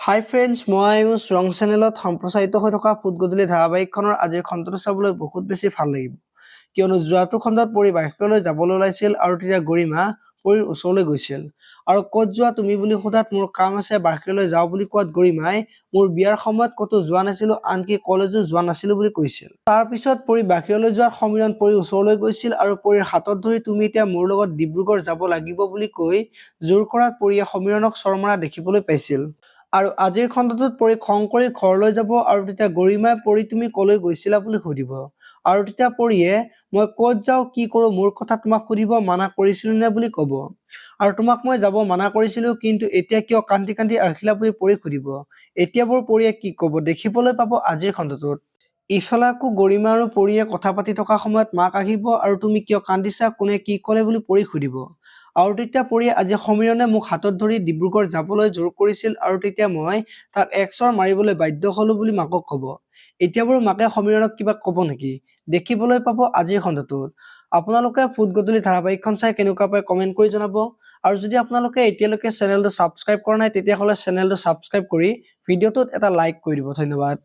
হাই friends, মই আয়ুষ ৰং চেনেলত সম্প্ৰচাৰিত হৈ থকা ফুটগধূলি ধাৰাবাহিকখনৰ আজিৰ খণ্ডটো চাবলৈ বহুত বেছি ভাল লাগিব, কিয়নো যোৱাটো খণ্ডত পৰি বাহিৰলৈ যাবলৈ ওলাইছিল আৰু তেতিয়া গৰিমা পৰিৰ ওচৰলৈ গৈছিল। আৰু ক'ত যোৱা তুমি বুলি সোধাত মোৰ কাম আছে বাহিৰলৈ যাওঁ বুলি কোৱাত গৰিমাই মোৰ বিয়াৰ সময়ত ক'তো যোৱা নাছিলো, আনকি কলেজো যোৱা নাছিলো বুলি কৈছিল। তাৰ পিছত পৰি বাহিৰলৈ যোৱাৰ সমীৰণ পৰিৰ ওচৰলৈ গৈছিল আৰু পৰিৰ হাতত ধৰি তুমি এতিয়া মোৰ লগত ডিব্ৰুগড় যাব লাগিব বুলি কৈ জোৰ কৰাত পৰিয়ে সমীৰণক চৰমৰা দেখিবলৈ পাইছিল। আৰু আজিৰ খণ্ডটোত পৰি খং কৰি ঘৰলৈ যাব আৰু তেতিয়া গৰিমাই পৰি তুমি কলৈ গৈছিলা বুলি সুধিব। আৰু তেতিয়া পৰিয়ে মই ক'ত যাওঁ কি কৰোঁ মোৰ কথা তোমাক সুধিব মানা কৰিছিলো নে বুলি ক'ব। আৰু তোমাক মই যাব মানা কৰিছিলো, কিন্তু এতিয়া কিয় কান্দি কান্দি আহিলা বুলি পৰি সুধিব। এতিয়া বোৰ পৰিয়ে কি ক'ব দেখিবলৈ পাব আজিৰ খণ্ডটোত। ইফালে আকৌ গৰিমা আৰু পৰিয়ে কথা পাতি থকা সময়ত মাক আহিব আৰু তুমি কিয় কান্দিছা, কোনে কি ক'লে বুলি পৰি সুধিব। আৰু তেতিয়া পৰিয়ে আজি সমীৰণে মোক হাতত ধৰি ডিব্ৰুগড় যাবলৈ জোৰ কৰিছিল আৰু তেতিয়া মই তাক একচৰ মাৰিবলৈ বাধ্য হলো বুলি মাকক ক'ব। এতিয়া বাৰু মাকে সমীৰণক কিবা ক'ব নেকি দেখিবলৈ পাব আজিৰ খণ্ডটোত। আপোনালোকে ফুটগধূলি ধাৰাবাহিকখন চাই কেনেকুৱা পায় কমেণ্ট কৰি জনাব। আৰু যদি আপোনালোকে এতিয়ালৈকে চেনেলটো ছাবস্ক্ৰাইব কৰা নাই তেতিয়াহ'লে চেনেলটো ছাবস্ক্ৰাইব কৰি ভিডিঅ'টোত এটা লাইক কৰি দিব। ধন্যবাদ।